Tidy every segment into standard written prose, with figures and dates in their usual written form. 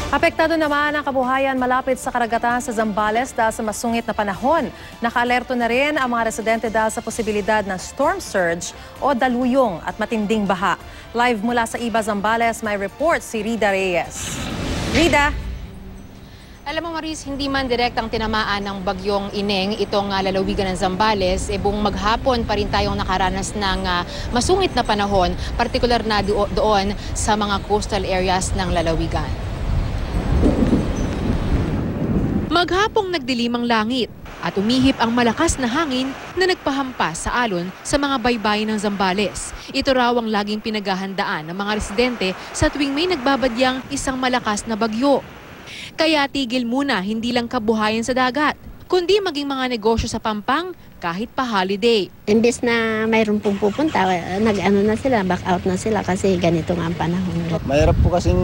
Apektado naman ang kabuhayan malapit sa karagatan sa Zambales dahil sa masungit na panahon. Naka-alerto na rin ang mga residente dahil sa posibilidad ng storm surge o daluyong at matinding baha. Live mula sa Iba, Zambales, may report si Rida Reyes. Rida? Alam mo Maris, hindi man direktang tinamaan ng bagyong Ineng itong lalawigan ng Zambales, buong maghapon pa rin tayong nakaranas ng masungit na panahon, partikular na doon sa mga coastal areas ng lalawigan. Maghapong nagdilim ang langit at umihip ang malakas na hangin na nagpahampas sa alon sa mga baybayin ng Zambales. Ito raw ang laging pinaghahandaan ng mga residente sa tuwing may nagbabadyang isang malakas na bagyo. Kaya tigil muna hindi lang kabuhayan sa dagat, kundi maging mga negosyo sa Pampang kahit pa holiday. Imbes na mayroon pong pupunta, nag-ano na sila, back out na sila kasi ganito nga ang panahon. Mahirap po kasing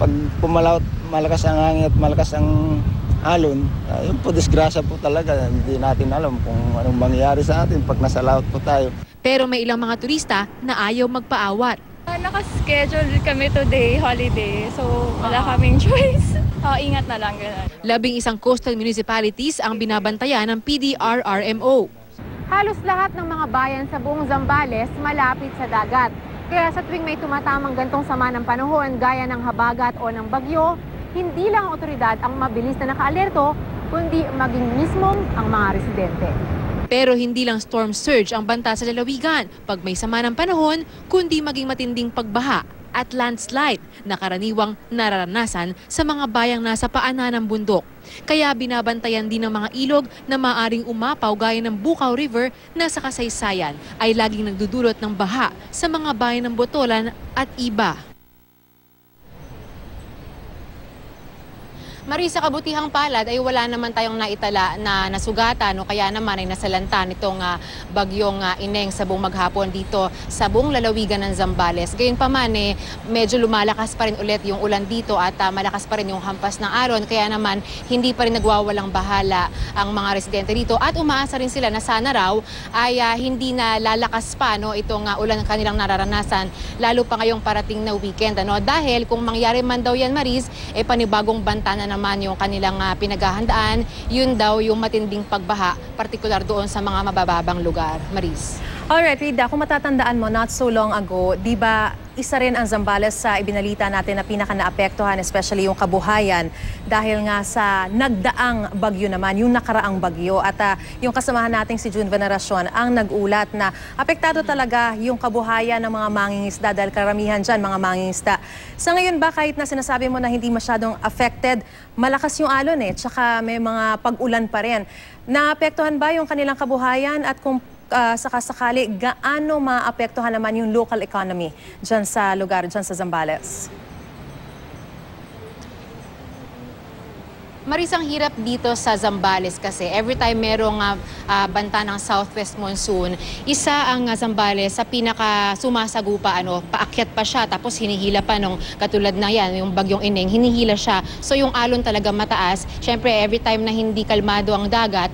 pag pumalaot, malakas ang hangin at malakas ang alon, yun po disgrasya po talaga. Hindi natin alam kung anong mangyayari sa atin pag nasa laot po tayo. Pero may ilang mga turista na ayaw magpaawat. Nakaschedule kami today, holiday, so wala kaming choice. Ingat na lang. Ganun. 11 coastal municipalities ang binabantayan ng PDRRMO. Halos lahat ng mga bayan sa buong Zambales malapit sa dagat. Kaya sa tuwing may tumatamang gantong sama ng panahon gaya ng habagat o ng bagyo, hindi lang ang otoridad ang mabilis na naka-alerto, kundi maging mismong ang mga residente. Pero hindi lang storm surge ang banta sa lalawigan pag may sama ng panahon, kundi maging matinding pagbaha at landslide na karaniwang nararanasan sa mga bayang nasa paanan ng bundok. Kaya binabantayan din ng mga ilog na maaring umapaw gaya ng Bukaw River na sa kasaysayan ay laging nagdudulot ng baha sa mga bayan ng Botolan at Iba. Marisa, kabutihang palad ay wala naman tayong naitala na nasugatan o kaya naman ay nasalanta nitong bagyong Ineng sa buong maghapon dito sa buong lalawigan ng Zambales. Gayunpaman medyo lumalakas pa rin ulit yung ulan dito at malakas pa rin yung hampas ng alon, kaya naman hindi pa rin nagwawalang bahala ang mga residente dito at umaasa rin sila na sana raw ay hindi na lalakas pa itong ulan kanilang nararanasan lalo pa ngayong parating na weekend. Dahil kung mangyari man daw yan Maris, panibagong banta na naman yung kanilang pinaghahandaan, yun daw yung matinding pagbaha, partikular doon sa mga mabababang lugar. Maris. Alright, Rida, kung matatandaan mo, not so long ago, di ba isa rin ang Zambales sa ibinalita natin na pinaka-naapektuhan, especially yung kabuhayan, dahil nga sa nagdaang bagyo naman, yung nakaraang bagyo. At yung kasamahan nating si June Veneracion ang nag-ulat na apektado talaga yung kabuhayan ng mga mangingisda dahil karamihan dyan mga mangingisda. Sa ngayon ba, kahit na sinasabi mo na hindi masyadong affected, malakas yung alon tsaka may mga pag-ulan pa rin. Naapektuhan ba yung kanilang kabuhayan at kung sakasakali, gaano maapektuhan naman yung local economy dyan sa lugar, dyan sa Zambales? Maris, ang hirap dito sa Zambales kasi every time merong banta ng southwest monsoon, isa ang Zambales sa pinaka sumasagupa, paakyat pa siya tapos hinihila pa nung katulad na yan, yung bagyong Ineng, hinihila siya. So yung alon talaga mataas. Siyempre every time na hindi kalmado ang dagat,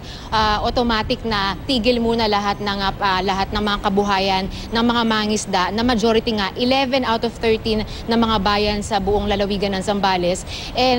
automatic na tigil muna lahat ng mga kabuhayan ng mga mangisda na majority nga 11 out of 13 na mga bayan sa buong lalawigan ng Zambales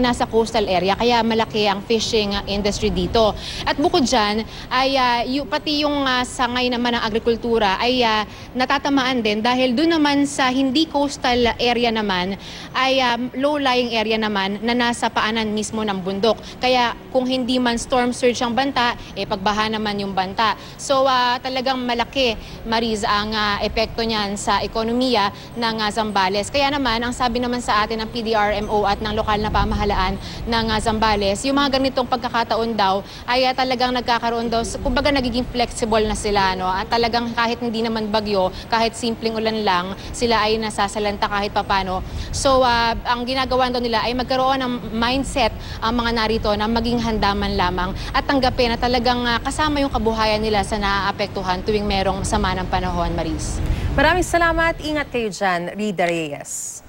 nasa coastal area. Kaya malaki ang fishing industry dito. At bukod dyan, ay pati yung sangay naman ng agrikultura ay natatamaan din dahil doon naman sa hindi coastal area naman ay low-lying area naman na nasa paanan mismo ng bundok. Kaya kung hindi man storm surge ang banta, pagbaha naman yung banta. So talagang malaki, Maris, ang epekto niyan sa ekonomiya ng Zambales. Kaya naman, ang sabi naman sa atin ng PDRMO at ng lokal na pamahalaan ng Zambales, yung mga ganitong pagkakataon daw ay talagang nagkakaroon daw, kumbaga nagiging flexible na sila. At talagang kahit hindi naman bagyo, kahit simpleng ulan lang, sila ay nasasalanta kahit papano. So ang ginagawa daw nila ay magkaroon ng mindset ang mga narito na maging handa man lamang at tanggapin na talagang kasama yung kabuhayan nila sa naaapektuhan tuwing merong sama ng panahon, Maris. Maraming salamat. Ingat kayo dyan, Rida Reyes.